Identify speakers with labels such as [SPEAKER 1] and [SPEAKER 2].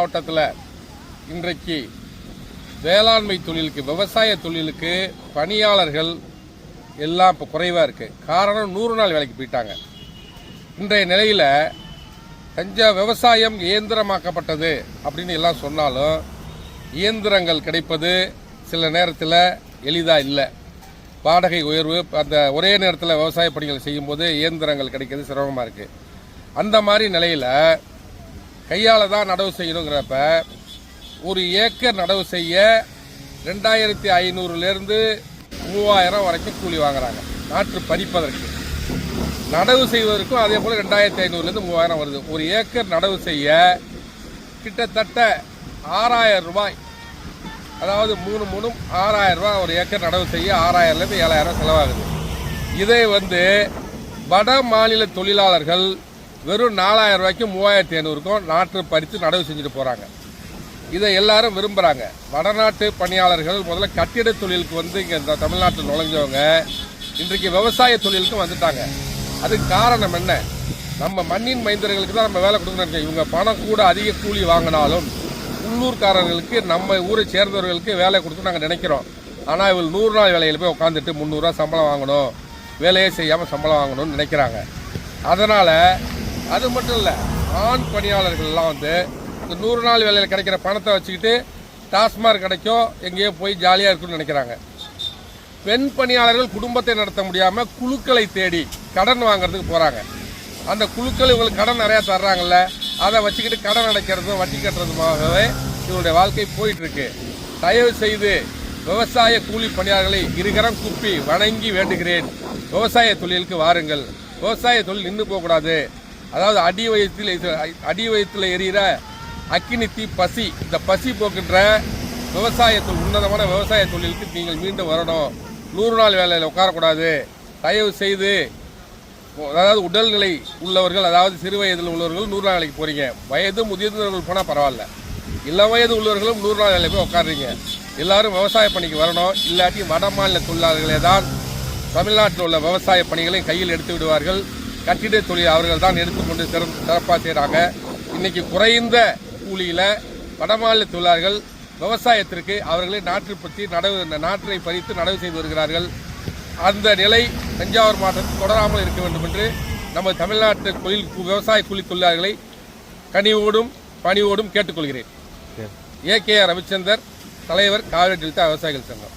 [SPEAKER 1] மாவட்டத்தில் இன்றைக்கு வேளாண்மை தொழிலுக்கு விவசாய தொழிலுக்கு பணியாளர்கள் எல்லாம் இப்போ குறைவாக இருக்குது. காரணம் 100 நாள் வேலைக்கு போயிட்டாங்க. இன்றைய நிலையில் விவசாயம் இயந்திரமாக்கப்பட்டது அப்படின்னு எல்லாம் சொன்னாலும் இயந்திரங்கள் கிடைப்பது சில நேரத்தில் எளிதாக இல்லை. வாடகை உயர்வு, அந்த ஒரே நேரத்தில் விவசாய பணிகள் செய்யும்போது இயந்திரங்கள் கிடைக்கிறது சிரமமாக இருக்குது. அந்த மாதிரி நிலையில் கையால் தான் நடவு செய்யணுங்கிறப்ப ஒரு ஏக்கர் நடவு செய்ய 2500லேருந்து 3000 வரைக்கும் கூலி வாங்குறாங்க. நாற்று பறிப்பதற்கு, நடவு செய்வதற்கும் அதே போல் 2500லேருந்து 3000 வருது. ஒரு ஏக்கர் நடவு செய்ய கிட்டத்தட்ட 6000 ரூபாய், அதாவது 3 6000 ரூபாய் ஒரு ஏக்கர் நடவு செய்ய 6000லேருந்து 7000 செலவாகுது. இதை வட மாநில தொழிலாளர்கள் வெறும் 4000 ரூபாய்க்கும் 3500க்கும் நாற்று பறித்து நடவு செஞ்சுட்டு போகிறாங்க. இதை எல்லாரும் விரும்புகிறாங்க. வடநாட்டு பணியாளர்கள் முதல்ல கட்டிட தொழிலுக்கு இங்கே இந்த தமிழ்நாட்டில் நுழைஞ்சவங்க இன்றைக்கு விவசாய தொழிலுக்கும் வந்துட்டாங்க. அதுக்கு காரணம் என்ன? நம்ம மண்ணின் மைந்தர்களுக்கு தான் நம்ம வேலை கொடுக்கணும். இவங்க பணம் கூட அதிக கூலி வாங்கினாலும் உள்ளூர்காரர்களுக்கு, நம்ம ஊரை சேர்ந்தவர்களுக்கு வேலை கொடுத்து நாங்கள் நினைக்கிறோம். ஆனால் இவங்க 100 நாள் வேலையில் போய் உட்காந்துட்டு 300 ரூபா சம்பளம் வாங்கணும், வேலையே செய்யாமல் சம்பளம் வாங்கணும்னு நினைக்கிறாங்க. அதனால் அது மட்டும் இல்லை, ஆண் பணியாளர்கள்லாம் இந்த 100 நாள் வேலையில் கிடைக்கிற பணத்தை வச்சுக்கிட்டு டாஸ்மாக் கிடைக்கும், எங்கேயோ போய் ஜாலியாக இருக்குன்னு நினைக்கிறாங்க. பெண் பணியாளர்கள் குடும்பத்தை நடத்த முடியாமல் குழுக்களை தேடி கடன் வாங்குறதுக்கு போகிறாங்க. அந்த குழுக்கள் இவங்களுக்கு கடன் நிறையா தர்றாங்கல்ல, அதை வச்சுக்கிட்டு கடன் அடைக்கிறதும் வட்டி கட்டுறதுமாகவே இவருடைய வாழ்க்கை போயிட்டுருக்கு. தயவு செய்து விவசாய கூலி பணியாளர்களை இருகரம் குப்பி வணங்கி வேண்டுகிறேன், விவசாய தொழிலுக்கு வாருங்கள். விவசாய தொழில் நின்று போகக்கூடாது. அதாவது அடி வயிற்றில் எரிகிற அக்கினி தீ பசி, இந்த பசி போக்குன்ற விவசாய தொழில், உன்னதமான விவசாய தொழிலுக்கு நீங்கள் மீண்டும் வரணும். 100 நாள் வேலையில் உட்காரக்கூடாது. தயவு செய்து, அதாவது உடல்நிலை உள்ளவர்கள், அதாவது சிறு வயதில் உள்ளவர்கள் 100 நாள் வேலைக்கு போகிறீங்க. வயது முதிர்ந்தவர்கள் போனால் பரவாயில்ல, இளம் வயது உள்ளவர்களும் 100 நாள் வேலைக்கு போய் உட்காடுறீங்க. எல்லாரும் விவசாய பணிக்கு வரணும். இல்லாட்டி வட மாநில தொழிலாளர்களே தான் தமிழ்நாட்டில் உள்ள விவசாய பணிகளை கையில் எடுத்து விடுவார்கள். கட்டிட தொழில் அவர்கள் தான் எடுத்துக்கொண்டு சிறப்பாக செய்கிறாங்க. இன்றைக்கி குறைந்த கூலியில் வடமாநில தொழிலாளர்கள் விவசாயத்திற்கு அவர்களே நாற்றை பறித்து நடவு செய்து வருகிறார்கள். அந்த நிலை தஞ்சாவூர் மாவட்டத்தில் தொடராமல் இருக்க வேண்டும் என்று நம்ம தமிழ்நாட்டு விவசாய கூலி தொழிலாளர்களை கனிவோடும் பணிவோடும் கேட்டுக்கொள்கிறேன். AKR ரவிச்சந்தர், தலைவர், காவிரி டெல்டா விவசாயிகள் சங்கம்.